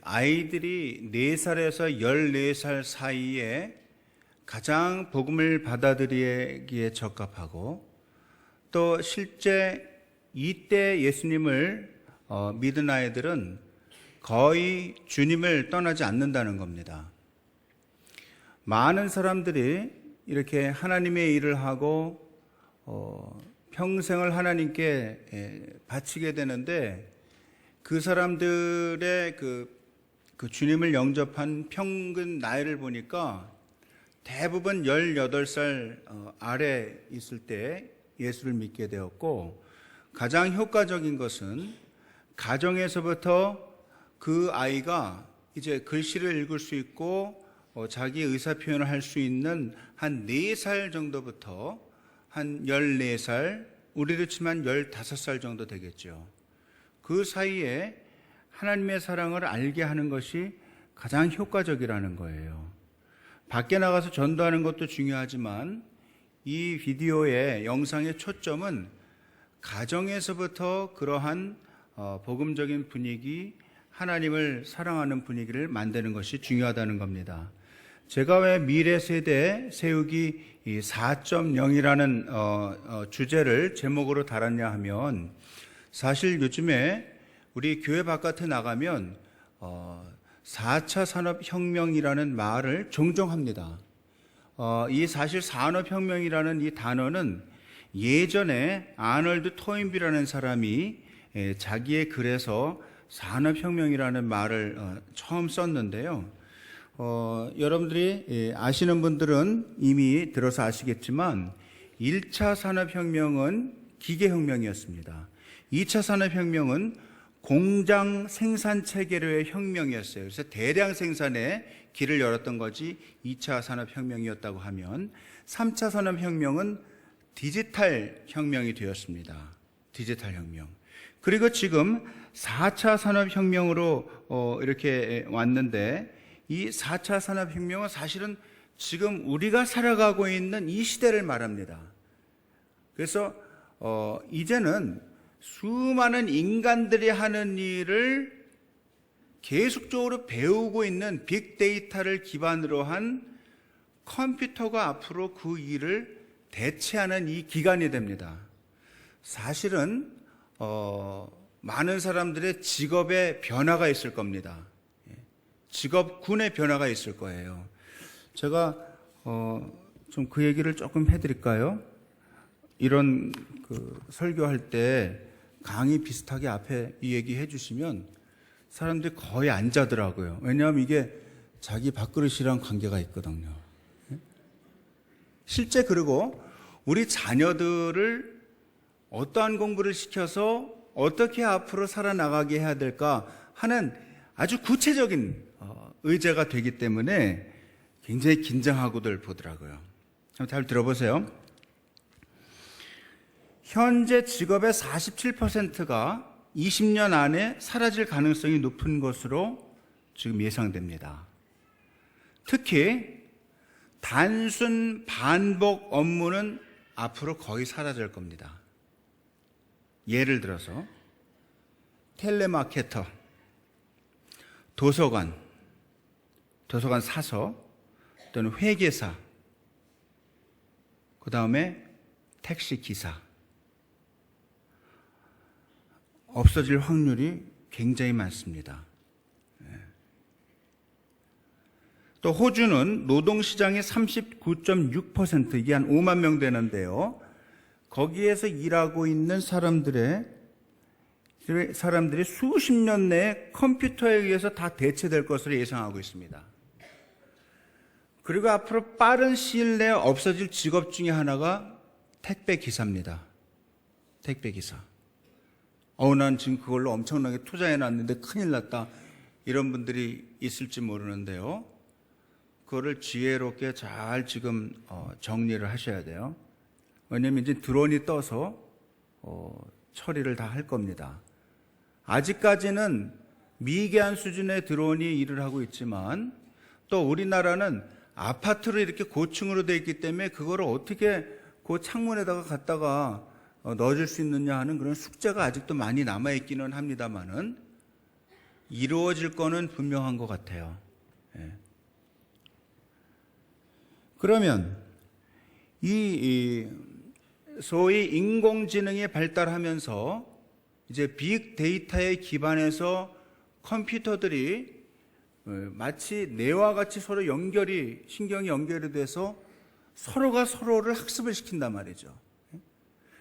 아이들이 4살에서 14살 사이에 가장 복음을 받아들이기에 적합하고 또 실제 이때 예수님을 믿은 아이들은 거의 주님을 떠나지 않는다는 겁니다. 많은 사람들이 이렇게 하나님의 일을 하고 평생을 하나님께 바치게 되는데 그 사람들의 그 주님을 영접한 평균 나이를 보니까 대부분 18살 아래 있을 때 예수를 믿게 되었고, 가장 효과적인 것은 가정에서부터 그 아이가 이제 글씨를 읽을 수 있고 자기 의사표현을 할 수 있는 한 4살 정도부터 한 14살, 우리로 치면 15살 정도 되겠죠. 그 사이에 하나님의 사랑을 알게 하는 것이 가장 효과적이라는 거예요. 밖에 나가서 전도하는 것도 중요하지만 이 비디오의 영상의 초점은 가정에서부터 그러한 복음적인 분위기, 하나님을 사랑하는 분위기를 만드는 것이 중요하다는 겁니다. 제가 왜 미래 세대 세우기 4.0이라는 주제를 제목으로 달았냐 하면, 사실 요즘에 우리 교회 바깥에 나가면 4차 산업혁명이라는 말을 종종 합니다. 이 사실 산업혁명이라는 이 단어는 예전에 아놀드 토인비라는 사람이 자기의 글에서 산업혁명이라는 말을 처음 썼는데요. 여러분들이 아시는 분들은 이미 들어서 아시겠지만 1차 산업혁명은 기계혁명이었습니다. 2차 산업혁명은 공장 생산 체계로의 혁명이었어요. 그래서 대량 생산에 길을 열었던 것이 2차 산업혁명이었다고 하면, 3차 산업혁명은 디지털 혁명이 되었습니다. 디지털 혁명. 그리고 지금 4차 산업혁명으로 이렇게 왔는데, 이 4차 산업혁명은 사실은 지금 우리가 살아가고 있는 이 시대를 말합니다. 그래서 이제는 수많은 인간들이 하는 일을 계속적으로 배우고 있는 빅데이터를 기반으로 한 컴퓨터가 앞으로 그 일을 대체하는 이 기간이 됩니다. 사실은 많은 사람들의 직업의 변화가 있을 겁니다. 직업군의 변화가 있을 거예요. 제가 좀 그 얘기를 조금 해드릴까요? 이런 설교할 때 강의 비슷하게 앞에 이 얘기 해주시면 사람들이 거의 안 자더라고요. 왜냐하면 이게 자기 밥그릇이랑 관계가 있거든요. 실제 그리고 우리 자녀들을 어떠한 공부를 시켜서 어떻게 앞으로 살아나가게 해야 될까 하는 아주 구체적인 의제가 되기 때문에 굉장히 긴장하고들 보더라고요. 잘 들어보세요. 현재 직업의 47%가 20년 안에 사라질 가능성이 높은 것으로 지금 예상됩니다. 특히 단순 반복 업무는 앞으로 거의 사라질 겁니다. 예를 들어서 텔레마케터, 도서관 사서, 또는 회계사, 그 다음에 택시기사, 없어질 확률이 굉장히 많습니다. 또 호주는 노동시장의 39.6%, 이게 한 5만 명 되는데요. 거기에서 일하고 있는 사람들이 수십 년 내에 컴퓨터에 의해서 다 대체될 것으로 예상하고 있습니다. 그리고 앞으로 빠른 시일 내에 없어질 직업 중에 하나가 택배기사입니다. 택배기사. 난 지금 그걸로 엄청나게 투자해놨는데 큰일 났다, 이런 분들이 있을지 모르는데요. 그거를 지혜롭게 잘 지금 정리를 하셔야 돼요. 왜냐하면 이제 드론이 떠서 처리를 다 할 겁니다. 아직까지는 미개한 수준의 드론이 일을 하고 있지만, 또 우리나라는 아파트로 이렇게 고층으로 되어 있기 때문에 그거를 어떻게 그 창문에다가 갖다가 넣어줄 수 있느냐 하는 그런 숙제가 아직도 많이 남아있기는 합니다만은, 이루어질 거는 분명한 것 같아요. 예. 그러면 이 소위 인공지능이 발달하면서 이제 빅데이터에 기반해서 컴퓨터들이 마치 뇌와 같이 서로 신경이 연결이 돼서 서로가 서로를 학습을 시킨단 말이죠.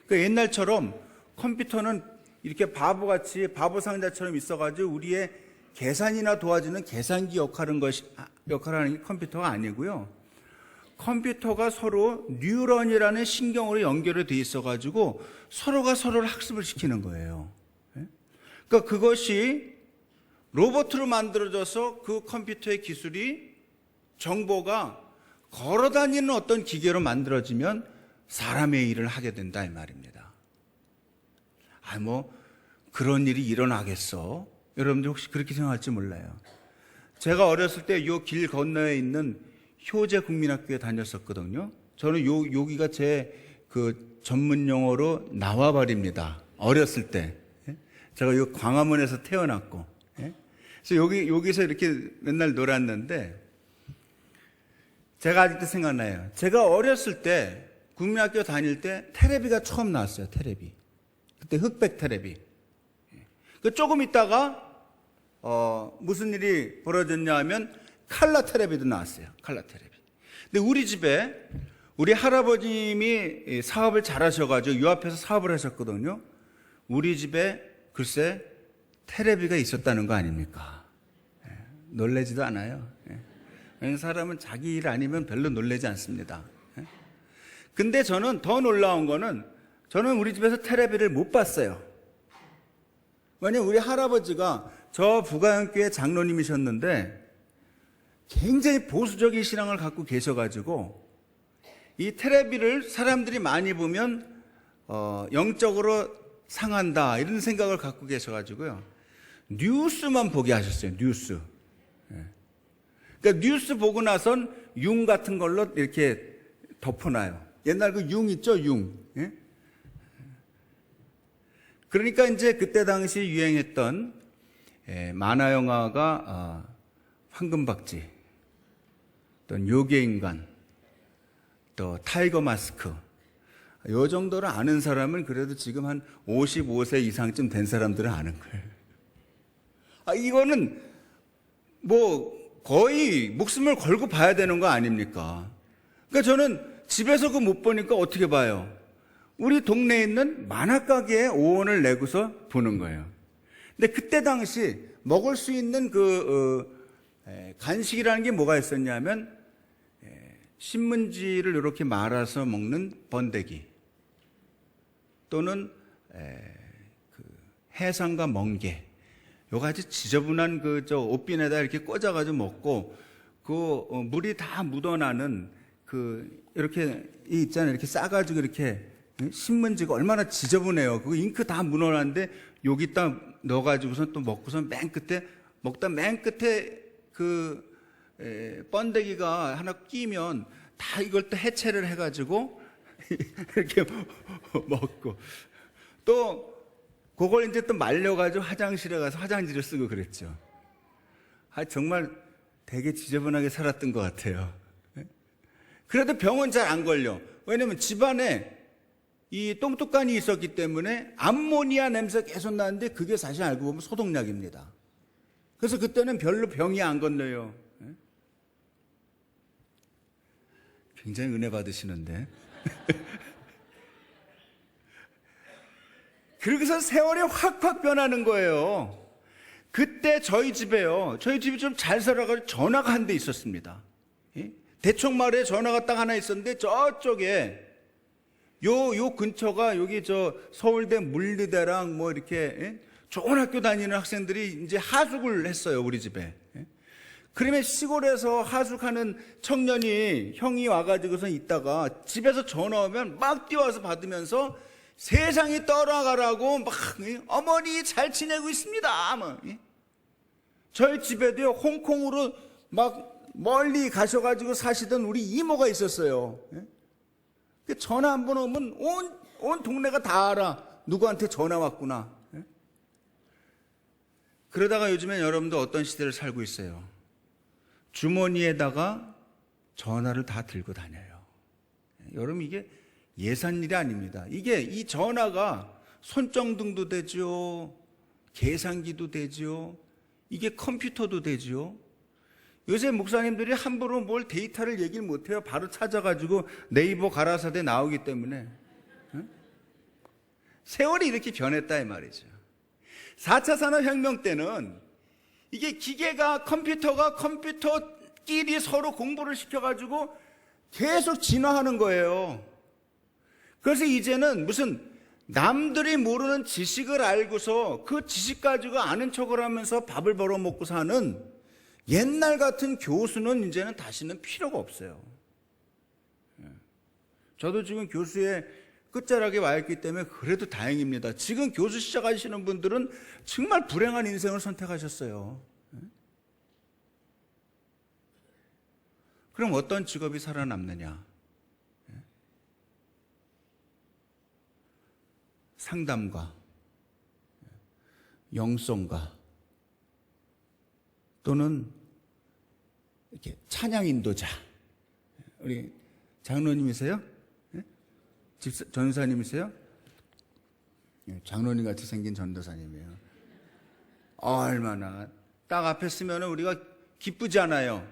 그러니까 옛날처럼 컴퓨터는 이렇게 바보같이 바보 상자처럼 있어가지고 우리의 계산이나 도와주는 계산기 역할을 하는 게 컴퓨터가 아니고요. 컴퓨터가 서로 뉴런이라는 신경으로 연결이 돼 있어가지고 서로가 서로를 학습을 시키는 거예요. 그러니까 그것이 로봇으로 만들어져서 그 컴퓨터의 기술이 정보가 걸어다니는 어떤 기계로 만들어지면 사람의 일을 하게 된다 이 말입니다. 그런 일이 일어나겠어? 여러분들 혹시 그렇게 생각할지 몰라요. 제가 어렸을 때 요 길 건너에 있는 효재 국민학교에 다녔었거든요. 저는 여기가 제 그 전문 용어로 나와버립니다. 어렸을 때. 제가 요 광화문에서 태어났고. 그래서 여기서 이렇게 맨날 놀았는데, 제가 아직도 생각나요. 제가 어렸을 때, 국민학교 다닐 때, 테레비가 처음 나왔어요, 테레비. 그때 흑백 테레비. 조금 있다가, 무슨 일이 벌어졌냐 하면, 칼라 테레비도 나왔어요, 칼라 테레비. 근데 우리 집에, 우리 할아버님이 사업을 잘 하셔가지고, 요 앞에서 사업을 하셨거든요. 우리 집에, 글쎄, 테레비가 있었다는 거 아닙니까? 놀라지도 않아요. 사람은 자기 일 아니면 별로 놀라지 않습니다. 근데 저는 더 놀라운 거는 저는 우리 집에서 테레비를 못 봤어요. 왜냐면 우리 할아버지가 저 부가영교회 장로님이셨는데 굉장히 보수적인 신앙을 갖고 계셔가지고 이 테레비를 사람들이 많이 보면 영적으로 상한다 이런 생각을 갖고 계셔가지고요. 뉴스만 보게 하셨어요. 뉴스. 그러니까 뉴스 보고 나선 융 같은 걸로 이렇게 덮어놔요. 옛날 그 융 있죠, 융. 그러니까 이제 그때 당시 유행했던 만화 영화가 황금박쥐, 또 요괴인간, 또 타이거 마스크. 요 정도를 아는 사람은 그래도 지금 한 55세 이상쯤 된 사람들은 아는 거예요. 이거는 거의 목숨을 걸고 봐야 되는 거 아닙니까? 그러니까 저는 집에서 그거 못 보니까 어떻게 봐요? 우리 동네에 있는 만화가게에 5원을 내고서 보는 거예요. 근데 그때 당시 먹을 수 있는 간식이라는 게 뭐가 있었냐면 신문지를 이렇게 말아서 먹는 번데기 또는 해삼과 멍게 요거 아주 지저분한 옷빈에다 이렇게 꽂아가지고 먹고 물이 다 묻어나는 이렇게 있잖아요. 이렇게 싸가지고 이렇게 신문지가 얼마나 지저분해요. 그 잉크 다 묻어나는데 여기다 넣어가지고선 또 먹고선 먹다 맨 끝에 번데기가 하나 끼면 다 이걸 또 해체를 해가지고 이렇게 먹고 또 그걸 이제 또 말려가지고 화장실에 가서 화장지를 쓰고 그랬죠. 정말 되게 지저분하게 살았던 것 같아요. 그래도 병은 잘 안 걸려. 왜냐면 집안에 이 똥뚜껑이 있었기 때문에 암모니아 냄새가 계속 나는데 그게 사실 알고 보면 소독약입니다. 그래서 그때는 별로 병이 안 건너요. 굉장히 은혜 받으시는데. 그러고서 세월이 확확 변하는 거예요. 그때 저희 집이 좀 잘 살아가지고 전화가 한 대 있었습니다. 대청마을에 전화가 딱 하나 있었는데 저쪽에 요 근처가 여기 서울대 물리대랑 이렇게 좋은 학교 다니는 학생들이 이제 하숙을 했어요, 우리 집에. 그러면 시골에서 하숙하는 청년이 형이 와가지고서 있다가 집에서 전화 오면 막 뛰어와서 받으면서 세상이 떠나가라고 막 어머니 잘 지내고 있습니다. 저희 집에도요 홍콩으로 막 멀리 가셔가지고 사시던 우리 이모가 있었어요. 전화 한 번 오면 온 동네가 다 알아. 누구한테 전화 왔구나. 그러다가 요즘엔 여러분도 어떤 시대를 살고 있어요? 주머니에다가 전화를 다 들고 다녀요. 여러분, 이게 예산 일이 아닙니다. 이게 이 전화가 손정등도 되죠, 계산기도 되죠, 이게 컴퓨터도 되죠. 요새 목사님들이 함부로 뭘 데이터를 얘기를 못해요. 바로 찾아가지고 네이버 가라사대 나오기 때문에. 세월이 이렇게 변했다 이 말이죠. 4차 산업혁명 때는 이게 기계가 컴퓨터가 컴퓨터끼리 서로 공부를 시켜가지고 계속 진화하는 거예요. 그래서 이제는 무슨 남들이 모르는 지식을 알고서 그 지식 가지고 아는 척을 하면서 밥을 벌어먹고 사는 옛날 같은 교수는 이제는 다시는 필요가 없어요. 저도 지금 교수의 끝자락에 와 있기 때문에 그래도 다행입니다. 지금 교수 시작하시는 분들은 정말 불행한 인생을 선택하셨어요. 그럼 어떤 직업이 살아남느냐? 상담가, 영성가, 또는 이렇게 찬양 인도자. 우리 장로님이세요? 전도사님이세요? 장로님 같이 생긴 전도사님이에요. 얼마나 딱 앞에 쓰면 우리가 기쁘지 않아요.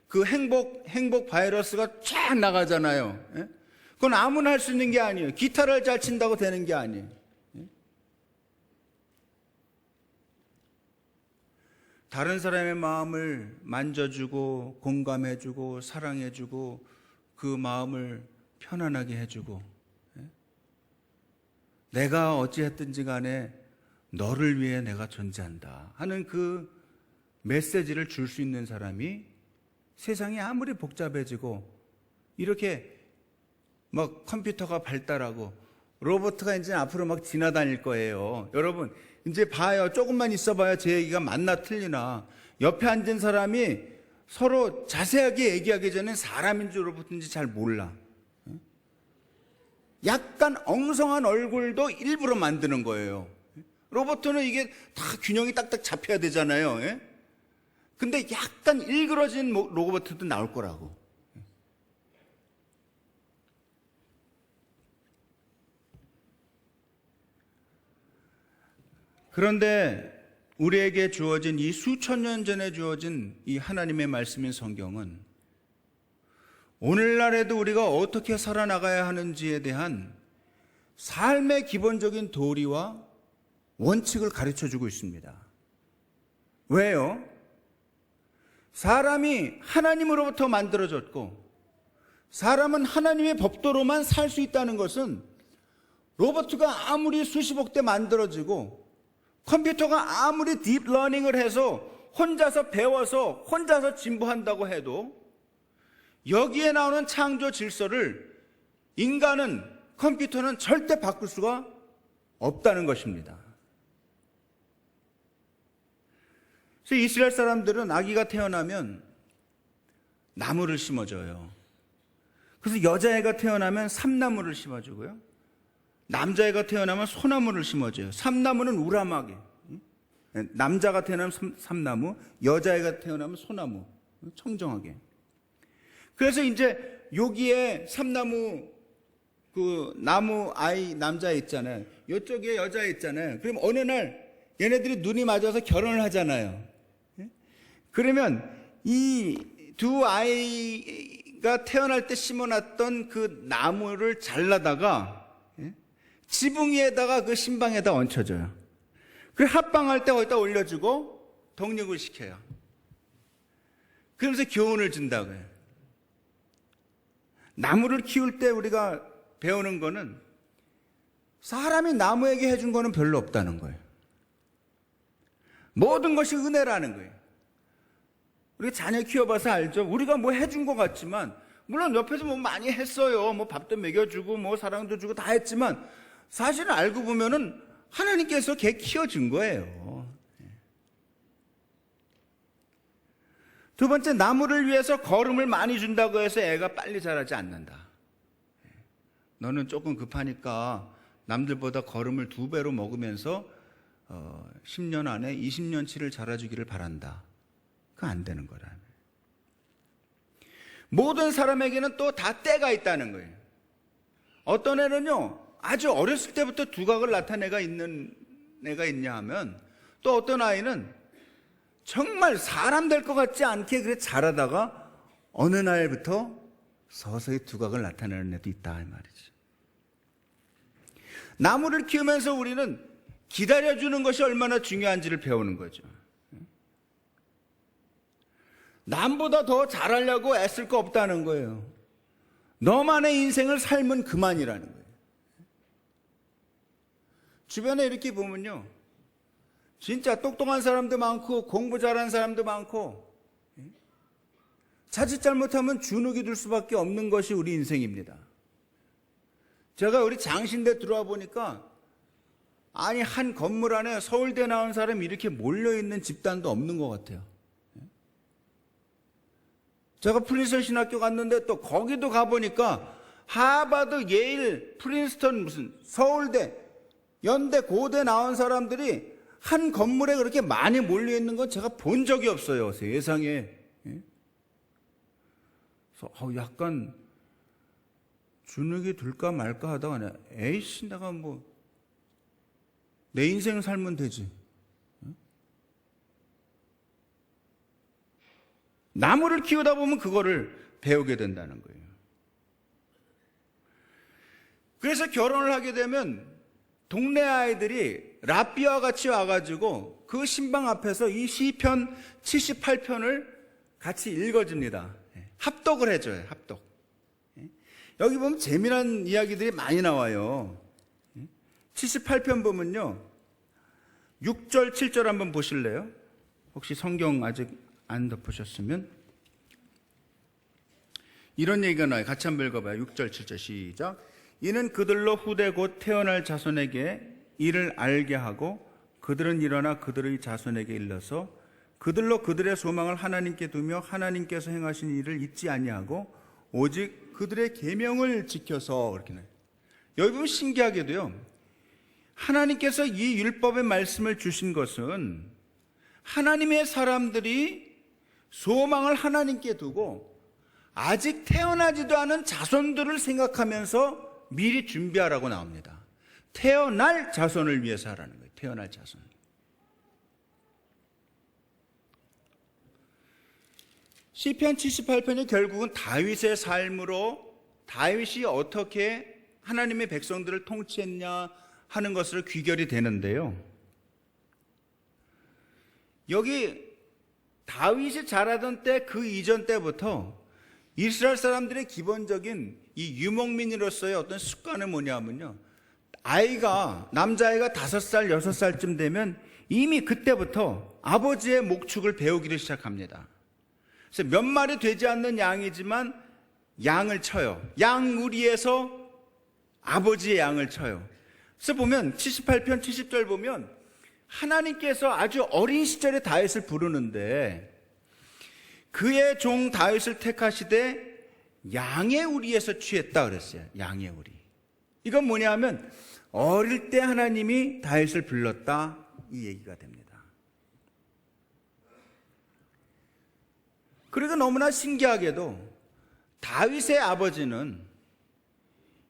그 행복 바이러스가 쫙 나가잖아요. 그건 아무나 할 수 있는 게 아니에요. 기타를 잘 친다고 되는 게 아니에요. 다른 사람의 마음을 만져주고 공감해주고 사랑해주고 그 마음을 편안하게 해주고, 내가 어찌했든지 간에 너를 위해 내가 존재한다 하는 그 메시지를 줄 수 있는 사람이 세상이 아무리 복잡해지고 이렇게 막 컴퓨터가 발달하고 로봇가 이제 앞으로 막 지나다닐 거예요. 여러분 이제 봐요. 조금만 있어봐요. 제 얘기가 맞나 틀리나. 옆에 앉은 사람이 서로 자세하게 얘기하기 전에 사람인지 로봇인지 잘 몰라. 약간 엉성한 얼굴도 일부러 만드는 거예요. 로봇은 이게 다 균형이 딱딱 잡혀야 되잖아요. 근데 약간 일그러진 로봇도 나올 거라고. 그런데 우리에게 주어진 이 수천 년 전에 주어진 이 하나님의 말씀인 성경은 오늘날에도 우리가 어떻게 살아나가야 하는지에 대한 삶의 기본적인 도리와 원칙을 가르쳐주고 있습니다. 왜요? 사람이 하나님으로부터 만들어졌고 사람은 하나님의 법도로만 살 수 있다는 것은 로봇가 아무리 수십억 대 만들어지고 컴퓨터가 아무리 딥러닝을 해서 혼자서 배워서 혼자서 진보한다고 해도 여기에 나오는 창조 질서를 인간은, 컴퓨터는 절대 바꿀 수가 없다는 것입니다. 그래서 이스라엘 사람들은 아기가 태어나면 나무를 심어줘요. 그래서 여자애가 태어나면 삼나무를 심어주고요, 남자애가 태어나면 소나무를 심어줘요. 삼나무는 우람하게, 남자가 태어나면 삼나무, 여자애가 태어나면 소나무, 청정하게. 그래서 이제 여기에 삼나무 그 나무 아이 남자 있잖아요. 이쪽에 여자 있잖아요. 그럼 어느 날 얘네들이 눈이 맞아서 결혼을 하잖아요. 그러면 이 두 아이가 태어날 때 심어놨던 그 나무를 잘라다가 지붕 위에다가 그 신방에다 얹혀줘요. 그리고 합방할 때 거기다 올려주고 독립을 시켜요. 그러면서 교훈을 준다고요. 나무를 키울 때 우리가 배우는 거는 사람이 나무에게 해준 거는 별로 없다는 거예요. 모든 것이 은혜라는 거예요. 우리가 자녀 키워봐서 알죠. 우리가 뭐 해준 것 같지만, 물론 옆에서 뭐 많이 했어요. 뭐 밥도 먹여주고 뭐 사랑도 주고 다 했지만 사실은 알고 보면은 하나님께서 걔 키워준 거예요. 두 번째, 나무를 위해서 거름을 많이 준다고 해서 애가 빨리 자라지 않는다. 너는 조금 급하니까 남들보다 거름을 2배로 먹으면서 10년 안에 20년치를 자라주기를 바란다. 그거 안 되는 거라. 모든 사람에게는 또 다 때가 있다는 거예요. 어떤 애는요, 아주 어렸을 때부터 두각을 나타내가 있는 애가 있냐 하면, 또 어떤 아이는 정말 사람 될 것 같지 않게 그래 자라다가 어느 날부터 서서히 두각을 나타내는 애도 있다 이 말이죠. 나무를 키우면서 우리는 기다려주는 것이 얼마나 중요한지를 배우는 거죠. 남보다 더 잘하려고 애쓸 거 없다는 거예요. 너만의 인생을 살면 그만이라는 거예요. 주변에 이렇게 보면요, 진짜 똑똑한 사람도 많고 공부 잘하는 사람도 많고, 자칫 잘못하면 주눅이 들 수밖에 없는 것이 우리 인생입니다. 제가 우리 장신대 들어와 보니까 아니 한 건물 안에 서울대 나온 사람이 이렇게 몰려있는 집단도 없는 것 같아요. 제가 프린스턴 신학교 갔는데 또 거기도 가보니까 하버드, 예일, 프린스턴, 무슨 서울대, 연대, 고대 나온 사람들이 한 건물에 그렇게 많이 몰려있는 건 제가 본 적이 없어요, 세상에. 그래서 약간 주눅이 들까 말까 하다가 에이씨 내가 뭐 내 인생 살면 되지. 나무를 키우다 보면 그거를 배우게 된다는 거예요. 그래서 결혼을 하게 되면 동네 아이들이 랍비와 같이 와가지고 그 신방 앞에서 이 시편 78편을 같이 읽어줍니다. 합독을 해줘요. 합독. 여기 보면 재미난 이야기들이 많이 나와요. 78편 보면요, 6절 7절 한번 보실래요? 혹시 성경 아직 안 덮으셨으면 이런 얘기가 나와요. 같이 한번 읽어봐요. 6절 7절 시작. 이는 그들로 후대 곧 태어날 자손에게 이를 알게 하고 그들은 일어나 그들의 자손에게 일러서 그들로 그들의 소망을 하나님께 두며 하나님께서 행하신 일을 잊지 아니하고 오직 그들의 계명을 지켜서, 그렇게 나와요. 여기 보면 신기하게도요, 하나님께서 이 율법의 말씀을 주신 것은 하나님의 사람들이 소망을 하나님께 두고 아직 태어나지도 않은 자손들을 생각하면서 미리 준비하라고 나옵니다. 태어날 자손을 위해서 하라는 거예요. 태어날 자손. 시편 78편이 결국은 다윗의 삶으로 다윗이 어떻게 하나님의 백성들을 통치했냐 하는 것으로 귀결이 되는데요, 여기 다윗이 자라던 때 그 이전 때부터 이스라엘 사람들의 기본적인 이 유목민으로서의 어떤 습관은 뭐냐면요, 남자아이가 5살, 6살쯤 되면 이미 그때부터 아버지의 목축을 배우기를 시작합니다. 그래서 몇 마리 되지 않는 양이지만 양을 쳐요. 양 우리에서 아버지의 양을 쳐요. 그래서 보면 78편 70절 보면 하나님께서 아주 어린 시절에 다윗을 부르는데 그의 종 다윗을 택하시되 양의 우리에서 취했다 그랬어요. 양의 우리. 이건 뭐냐면 어릴 때 하나님이 다윗을 불렀다, 이 얘기가 됩니다. 그리고 너무나 신기하게도 다윗의 아버지는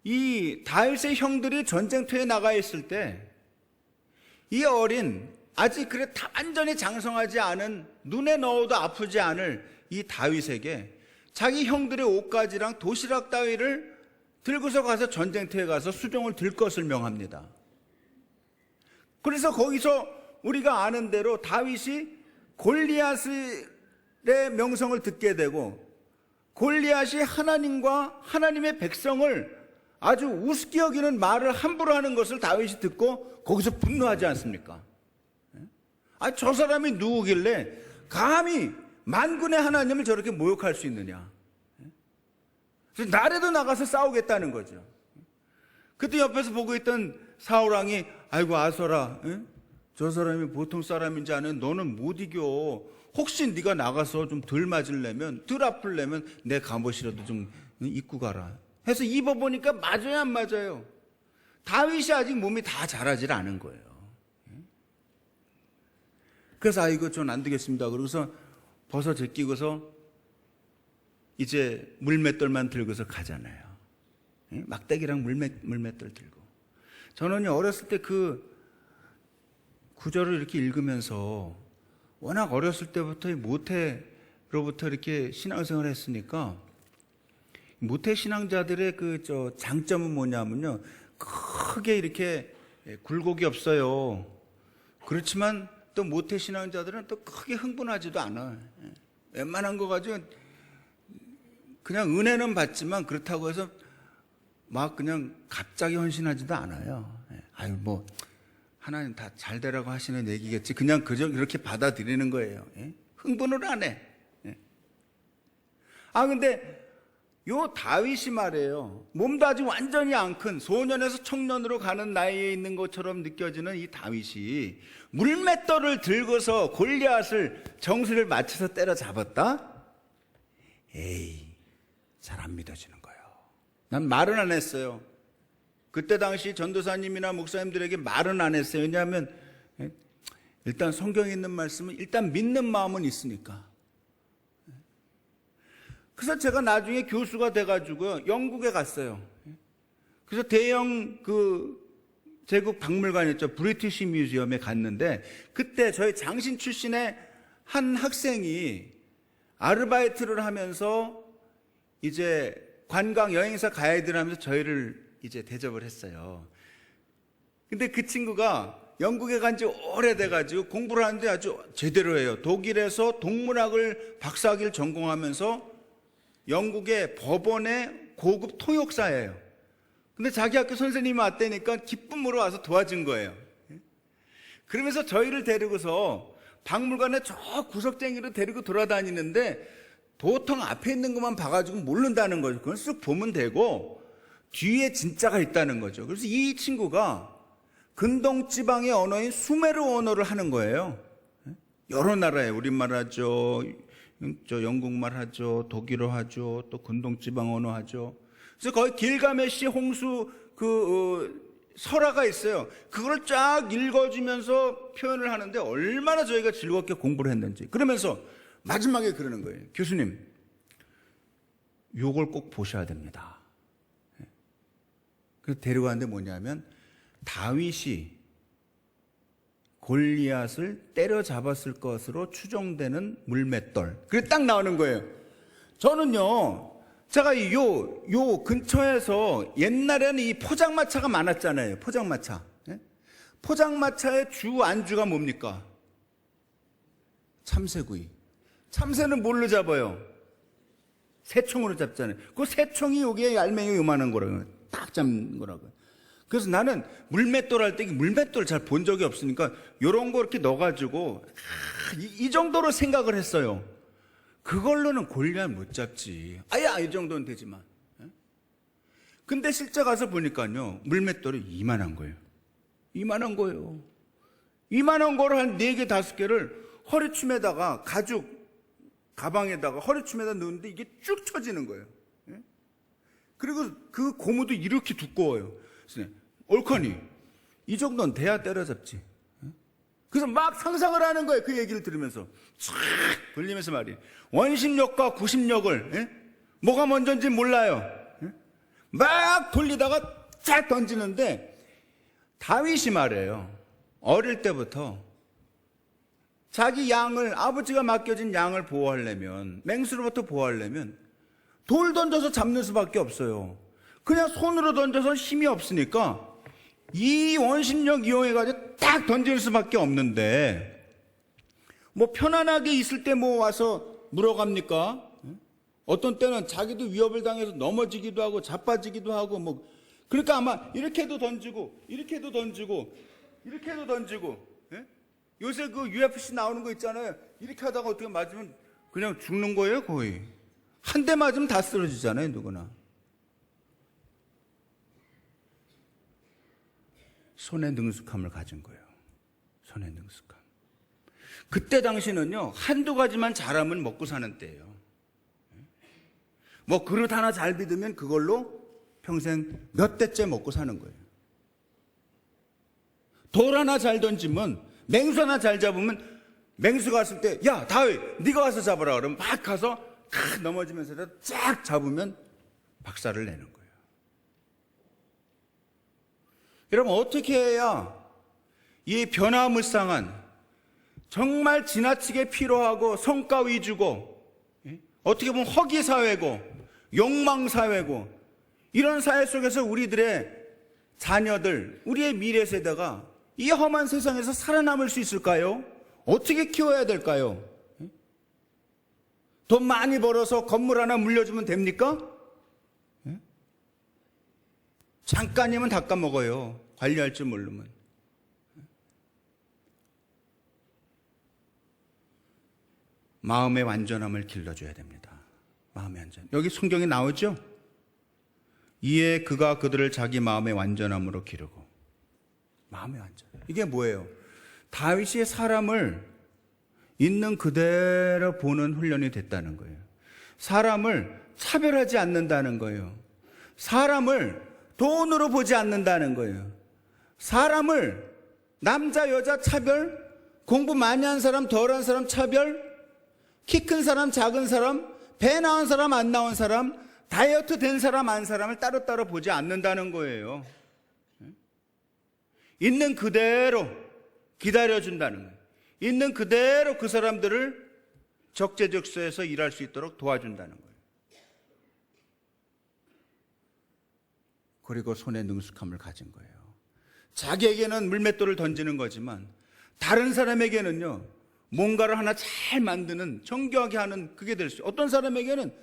이 다윗의 형들이 전쟁터에 나가 있을 때 이 어린, 아직 그래 완전히 장성하지 않은, 눈에 넣어도 아프지 않을 이 다윗에게 자기 형들의 옷가지랑 도시락 따위를 들고서 가서 전쟁터에 가서 수종을 들 것을 명합니다. 그래서 거기서 우리가 아는 대로 다윗이 골리앗의 명성을 듣게 되고 골리앗이 하나님과 하나님의 백성을 아주 우습게 여기는 말을 함부로 하는 것을 다윗이 듣고 거기서 분노하지 않습니까? 저 사람이 누구길래 감히 만군의 하나님을 저렇게 모욕할 수 있느냐? 그래서 날에도 나가서 싸우겠다는 거죠. 그때 옆에서 보고 있던 사울왕이 아이고 아서라, 저 사람이 보통 사람인지 아는 너는 못 이겨. 혹시 네가 나가서 좀 덜 맞으려면, 덜 아플려면 내 갑옷이라도 좀 입고 가라 해서 입어보니까 맞아요, 안 맞아요? 다윗이 아직 몸이 다 자라질 않은 거예요. 그래서 이거 전 안 되겠습니다. 그러고서 벗어 제끼고서 이제 물맷돌만 들고서 가잖아요. 막대기랑 물맷돌 들고. 저는요, 어렸을 때 그 구절을 이렇게 읽으면서 워낙 어렸을 때부터 모태로부터 이렇게 신앙생활을 했으니까 모태 신앙자들의 장점은 뭐냐면요, 크게 이렇게 굴곡이 없어요. 그렇지만 또 모태 신앙자들은 또 크게 흥분하지도 않아요. 웬만한 거 가지고 그냥 은혜는 받지만 그렇다고 해서 막 그냥 갑자기 헌신하지도 않아요. 하나님 다 잘 되라고 하시는 얘기겠지. 그냥 그저 이렇게 받아들이는 거예요. 흥분을 안 해. 근데 요 다윗이 말이에요. 몸도 아직 완전히 안 큰 소년에서 청년으로 가는 나이에 있는 것처럼 느껴지는 이 다윗이 물맷돌을 들고서 골리앗을 정수를 맞춰서 때려잡았다? 에이, 잘 안 믿어지는 거예요. 난 말은 안 했어요. 그때 당시 전도사님이나 목사님들에게 말은 안 했어요. 왜냐하면 일단 성경에 있는 말씀은 일단 믿는 마음은 있으니까. 그래서 제가 나중에 교수가 돼가지고 영국에 갔어요. 그래서 대형 제국 박물관 있죠. 브리티시 뮤지엄에 갔는데 그때 저희 장신 출신의 한 학생이 아르바이트를 하면서 이제 관광 여행사 가이드를 하면서 저희를 이제 대접을 했어요. 근데 그 친구가 영국에 간 지 오래돼가지고 공부를 하는데 아주 제대로 해요. 독일에서 동물학을 박사학위를 전공하면서 영국의 법원의 고급 통역사예요. 근데 자기 학교 선생님이 왔다니까 기쁨으로 와서 도와준 거예요. 그러면서 저희를 데리고서 박물관에 저 구석쟁이로 데리고 돌아다니는데 도통 앞에 있는 것만 봐가지고 모른다는 거죠. 그건 쓱 보면 되고 뒤에 진짜가 있다는 거죠. 그래서 이 친구가 근동지방의 언어인 수메르 언어를 하는 거예요. 여러 나라에 우리말 하죠, 영국말 하죠, 독일어 하죠, 또 근동지방 언어 하죠. 그래서 거기 길가메시 홍수 설화가 있어요. 그걸 쫙 읽어주면서 표현을 하는데 얼마나 저희가 즐겁게 공부를 했는지. 그러면서 마지막에 그러는 거예요. 교수님, 요걸 꼭 보셔야 됩니다. 그래서 데려가는데 뭐냐면 다윗이 골리앗을 때려잡았을 것으로 추정되는 물맷돌. 그게 딱 나오는 거예요. 저는요, 제가 요 근처에서 옛날에는 이 포장마차가 많았잖아요. 포장마차. 포장마차의 주 안주가 뭡니까? 참새구이. 참새는 뭘로 잡아요? 새총으로 잡잖아요. 그 새총이 여기에 알맹이 요만한 거라고요. 딱 잡는 거라고요. 그래서 나는 물맷돌 할 때 물맷돌 잘 본 적이 없으니까 요런 거 이렇게 넣어가지고 이 정도로 생각을 했어요. 그걸로는 골리앗 못 잡지. 이 정도는 되지만. 근데 실제 가서 보니까요, 물맷돌이 이만한 거예요. 이만한 거예요. 이만한 거를 한 4개, 5개를 허리춤에다가 가죽 가방에다가 허리춤에다 넣는데 이게 쭉 쳐지는 거예요. 그리고 그 고무도 이렇게 두꺼워요. 그래서 옳거니 이 정도는 돼야 때려잡지. 그래서 막 상상을 하는 거예요. 그 얘기를 들으면서 쫙 돌리면서 말이에요. 원심력과 구심력을 뭐가 먼저인지 몰라요. 막 돌리다가 쫙 던지는데 다윗이 말해요. 어릴 때부터 자기 양을, 아버지가 맡겨진 양을 보호하려면, 맹수로부터 보호하려면 돌 던져서 잡는 수밖에 없어요. 그냥 손으로 던져서 힘이 없으니까 이 원심력 이용해가지고 딱 던질 수밖에 없는데, 뭐 편안하게 있을 때 뭐 와서 물어갑니까? 어떤 때는 자기도 위협을 당해서 넘어지기도 하고 자빠지기도 하고 뭐, 그러니까 아마 이렇게도 던지고 이렇게도 던지고 이렇게도 던지고. 요새 그 UFC 나오는 거 있잖아요. 이렇게 하다가 어떻게 맞으면 그냥 죽는 거예요. 거의 한 대 맞으면 다 쓰러지잖아요. 누구나. 손의 능숙함을 가진 거예요. 손의 능숙함. 그때 당시는요, 한두 가지만 잘하면 먹고 사는 때예요. 뭐 그릇 하나 잘 빚으면 그걸로 평생 몇 대째 먹고 사는 거예요. 돌 하나 잘 던지면, 맹수 하나 잘 잡으면 맹수가 왔을 때, 야, 다윗, 네가 와서 잡아라. 그러면 막 가서 넘어지면서 쫙 잡으면 박살을 내는 거예요. 여러분, 어떻게 해야 이 변화무쌍한, 정말 지나치게 필요하고 성과 위주고, 어떻게 보면 허기 사회고 욕망 사회고, 이런 사회 속에서 우리들의 자녀들, 우리의 미래 세대가 이 험한 세상에서 살아남을 수 있을까요? 어떻게 키워야 될까요? 돈 많이 벌어서 건물 하나 물려주면 됩니까? 잠깐이면 닦아먹어요. 관리할 줄 모르면. 마음의 완전함을 길러줘야 됩니다. 마음의 완전. 여기 성경에 나오죠? 이에 그가 그들을 자기 마음의 완전함으로 기르고. 마음의 완전. 이게 뭐예요? 다윗이 사람을 있는 그대로 보는 훈련이 됐다는 거예요. 사람을 차별하지 않는다는 거예요. 사람을 돈으로 보지 않는다는 거예요. 사람을 남자 여자 차별, 공부 많이 한 사람 덜한 사람 차별, 키 큰 사람 작은 사람, 배 나온 사람 안 나온 사람, 다이어트 된 사람 안 사람을 따로따로 보지 않는다는 거예요. 있는 그대로 기다려준다는 거예요. 있는 그대로 그 사람들을 적재적소에서 일할 수 있도록 도와준다는 거예요. 그리고 손에 능숙함을 가진 거예요. 자기에게는 물맷돌을 던지는 거지만 다른 사람에게는요, 뭔가를 하나 잘 만드는, 정교하게 하는, 그게 될 수 있어요. 어떤 사람에게는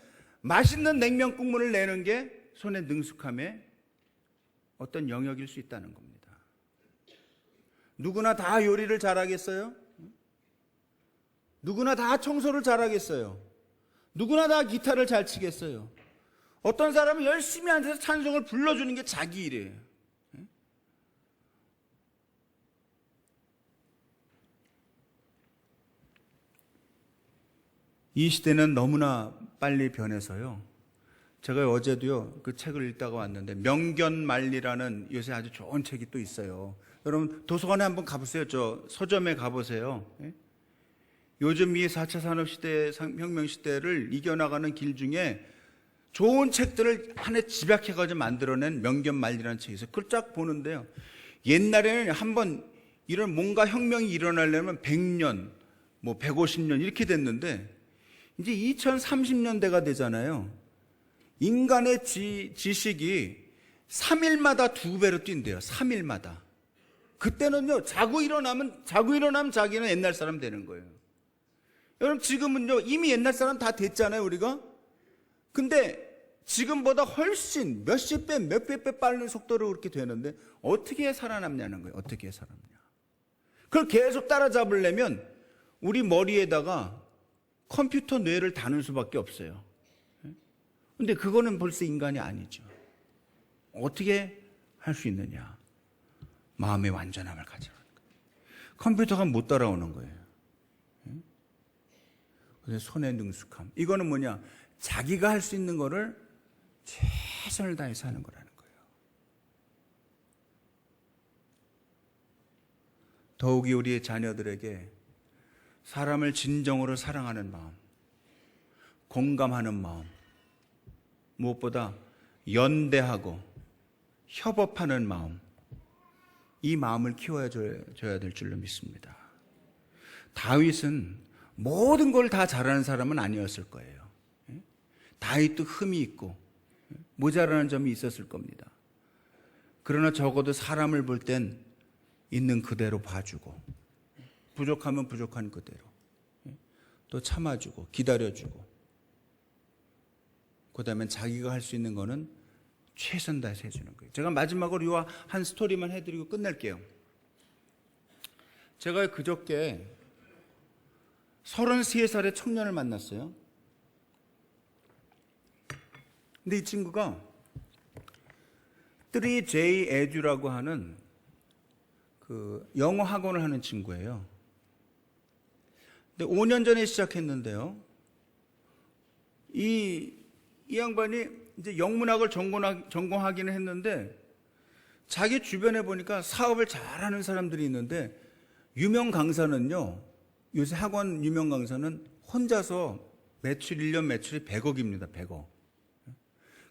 맛있는 냉면 국물을 내는 게 손의 능숙함의 어떤 영역일 수 있다는 겁니다. 누구나 다 요리를 잘하겠어요? 누구나 다 청소를 잘하겠어요? 누구나 다 기타를 잘 치겠어요? 어떤 사람은 열심히 앉아서 찬송을 불러주는 게 자기 일이에요. 이 시대는 너무나 빨리 변해서요. 제가 어제도요, 그 책을 읽다가 왔는데, 명견만리라는 요새 아주 좋은 책이 또 있어요. 여러분, 도서관에 한번 가보세요. 저 서점에 가보세요. 요즘 이 4차 산업시대, 혁명시대를 이겨나가는 길 중에 좋은 책들을 한 해 집약해가지고 만들어낸 명견만리라는 책이 있어요. 그걸 쫙 보는데요. 옛날에는 한번 이런 뭔가 혁명이 일어나려면 100년, 뭐 150년 이렇게 됐는데, 이제 2030년대가 되잖아요. 인간의 지식이 3일마다 2배로 뛴대요. 3일마다. 그때는요, 자고 일어나면 자기는 옛날 사람 되는 거예요. 여러분, 지금은요, 이미 옛날 사람 다 됐잖아요, 우리가. 근데 지금보다 훨씬 몇십 배, 몇백 배 빠른 속도로 그렇게 되는데 어떻게 살아남냐는 거예요. 어떻게 살아남냐. 그걸 계속 따라잡으려면 우리 머리에다가 컴퓨터 뇌를 다는 수밖에 없어요. 근데 그거는 벌써 인간이 아니죠. 어떻게 할 수 있느냐? 마음의 완전함을 가지라는 거예요. 컴퓨터가 못 따라오는 거예요. 그래서 손의 능숙함. 이거는 뭐냐? 자기가 할 수 있는 거를 최선을 다해서 하는 거라는 거예요. 더욱이 우리의 자녀들에게 사람을 진정으로 사랑하는 마음, 공감하는 마음, 무엇보다 연대하고 협업하는 마음, 이 마음을 키워줘야 될 줄로 믿습니다. 다윗은 모든 걸 다 잘하는 사람은 아니었을 거예요. 다윗도 흠이 있고 모자라는 점이 있었을 겁니다. 그러나 적어도 사람을 볼 땐 있는 그대로 봐주고, 부족하면 부족한 그대로 또 참아주고 기다려주고, 그 다음에 자기가 할 수 있는 거는 최선 다해서 해주는 거예요. 제가 마지막으로 이 한 스토리만 해드리고 끝낼게요. 제가 그저께 33살의 청년을 만났어요. 근데 이 친구가 3J 에듀라고 하는 그 영어 학원을 하는 친구예요. 근데 5년 전에 시작했는데요. 이 양반이 이제 영문학을 전공하기는 했는데, 자기 주변에 보니까 사업을 잘하는 사람들이 있는데, 유명 강사는요, 요새 학원 유명 강사는 혼자서 매출 1년 매출이 100억입니다. 100억.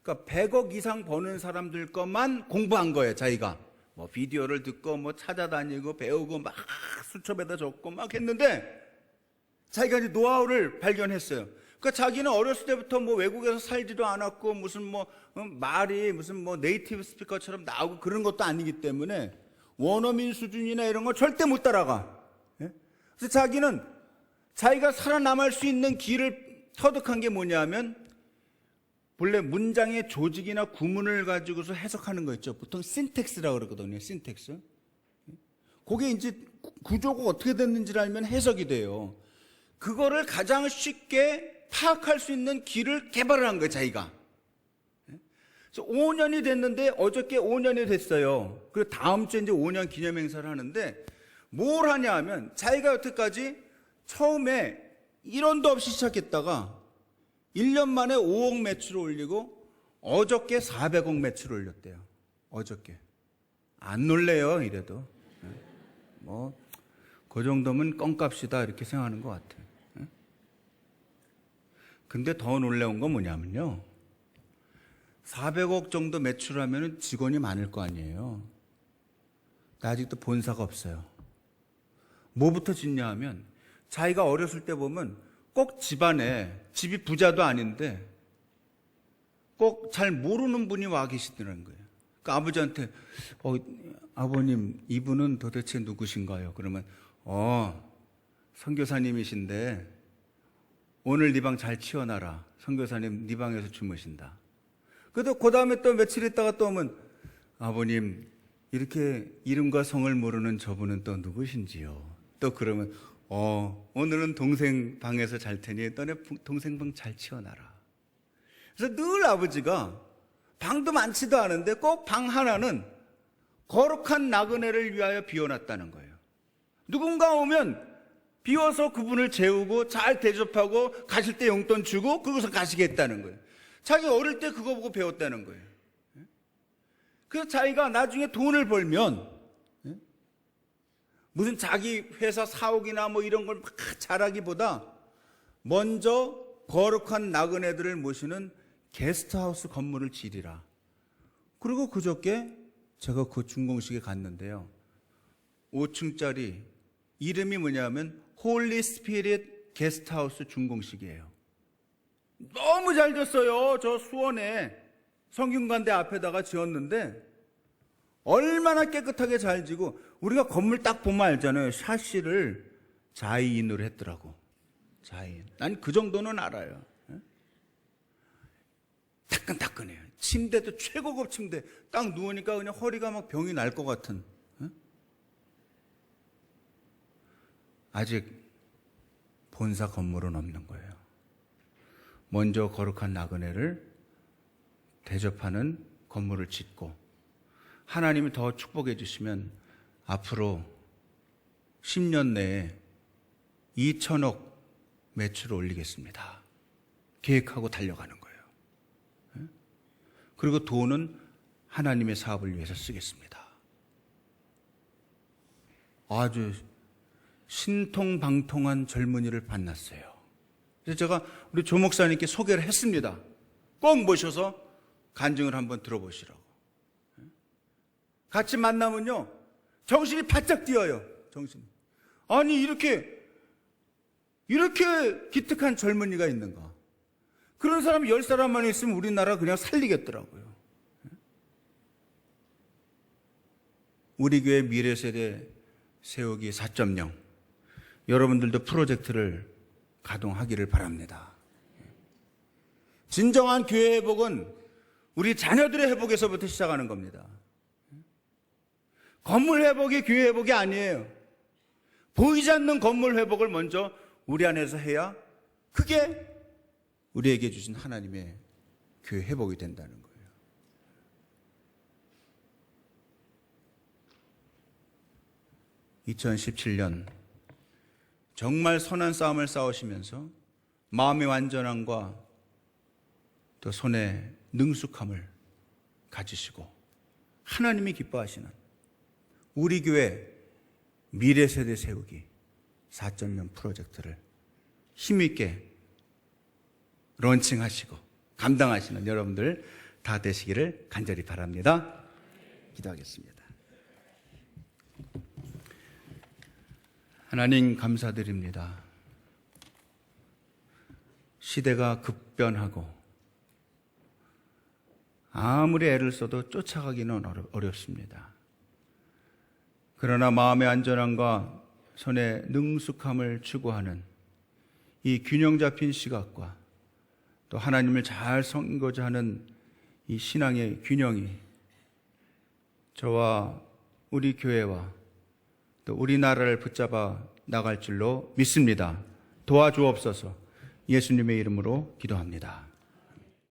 그러니까 100억 이상 버는 사람들 것만 공부한 거예요. 자기가 뭐 비디오를 듣고 뭐 찾아다니고 배우고 막 수첩에다 적고 막 했는데 자기가 이제 노하우를 발견했어요. 그러니까 자기는 어렸을 때부터 뭐 외국에서 살지도 않았고 무슨 뭐 말이 무슨 뭐 네이티브 스피커처럼 나오고 그런 것도 아니기 때문에 원어민 수준이나 이런 거 절대 못 따라가. 예? 그래서 자기는 자기가 살아남을 수 있는 길을 터득한 게 뭐냐면 본래 문장의 조직이나 구문을 가지고서 해석하는 거 있죠. 보통 신텍스라고 그러거든요. 신텍스. 그게 이제 구조가 어떻게 됐는지를 알면 해석이 돼요. 그거를 가장 쉽게 파악할 수 있는 길을 개발을 한 거예요, 자기가. 그래서 5년이 됐는데 어저께 5년이 됐어요. 그리고 다음 주에 이제 5년 기념 행사를 하는데 뭘 하냐 하면 자기가 여태까지 처음에 1원도 없이 시작했다가 1년 만에 5억 매출을 올리고 어저께 400억 매출을 올렸대요. 어저께. 안 놀래요, 이래도. 뭐, 그 정도면 껌값이다, 이렇게 생각하는 것 같아요. 근데 더 놀라운 건 뭐냐면요. 400억 정도 매출하면 직원이 많을 거 아니에요. 아직도 본사가 없어요. 뭐부터 짓냐 하면 자기가 어렸을 때 보면 꼭 집안에 집이 부자도 아닌데 꼭 잘 모르는 분이 와 계시더라는 거예요. 그러니까 아버지한테 아버님 이분은 도대체 누구신가요? 그러면 선교사님이신데 오늘 네 방 잘 치워놔라. 선교사님 네 방에서 주무신다. 그래도 그 다음에 또 며칠 있다가 또 오면 아버님 이렇게 이름과 성을 모르는 저분은 또 누구신지요? 또 그러면 오늘은 동생 방에서 잘 테니 너네 동생 방 잘 치워놔라. 그래서 늘 아버지가 방도 많지도 않은데 꼭 방 하나는 거룩한 나그네를 위하여 비워놨다는 거예요. 누군가 오면 비워서 그분을 재우고 잘 대접하고 가실 때 용돈 주고 그러고서 가시겠다는 거예요. 자기 어릴 때 그거 보고 배웠다는 거예요. 그래서 자기가 나중에 돈을 벌면 무슨 자기 회사 사옥이나 뭐 이런 걸 막 잘하기보다 먼저 거룩한 나그네들을 모시는 게스트하우스 건물을 지으리라. 그리고 그저께 제가 그 준공식에 갔는데요. 5층짜리 이름이 뭐냐면 홀리 스피릿 게스트하우스 준공식이에요. 너무 잘 됐어요. 저 수원에 성균관대 앞에다가 지었는데 얼마나 깨끗하게 잘 지고 우리가 건물 딱 보면 알잖아요. 샤시를 자이인으로 했더라고. 자이인. 난 그 정도는 알아요. 따끈따끈해요. 침대도 최고급 침대. 딱 누우니까 그냥 허리가 막 병이 날 것 같은. 아직 본사 건물은 없는 거예요. 먼저 거룩한 나그네를 대접하는 건물을 짓고 하나님이 더 축복해 주시면 앞으로 10년 내에 2천억 매출을 올리겠습니다. 계획하고 달려가는 거예요. 그리고 돈은 하나님의 사업을 위해서 쓰겠습니다. 아주 신통방통한 젊은이를 만났어요. 그래서 제가 우리 조 목사님께 소개를 했습니다. 꼭 모셔서 간증을 한번 들어보시라고. 같이 만나면요, 정신이 바짝 뛰어요. 정신. 아니 이렇게 기특한 젊은이가 있는가? 그런 사람이 10사람만 있으면 우리나라 그냥 살리겠더라고요. 우리 교회 미래세대 세우기 4.0 여러분들도 프로젝트를 가동하기를 바랍니다. 진정한 교회 회복은 우리 자녀들의 회복에서부터 시작하는 겁니다. 건물 회복이 교회 회복이 아니에요. 보이지 않는 건물 회복을 먼저 우리 안에서 해야 그게 우리에게 주신 하나님의 교회 회복이 된다는 거예요. (2017년) 정말 선한 싸움을 싸우시면서 마음의 완전함과 또 손의 능숙함을 가지시고 하나님이 기뻐하시는 우리 교회 미래 세대 세우기 4.0 프로젝트를 힘있게 런칭하시고 감당하시는 여러분들 다 되시기를 간절히 바랍니다. 기도하겠습니다. 하나님 감사드립니다. 시대가 급변하고 아무리 애를 써도 쫓아가기는 어렵습니다. 그러나 마음의 안전함과 손의 능숙함을 추구하는 이 균형 잡힌 시각과 또 하나님을 잘 섬기고자 하는 이 신앙의 균형이 저와 우리 교회와 또 우리나라를 붙잡아 나갈 줄로 믿습니다. 도와주옵소서. 예수님의 이름으로 기도합니다.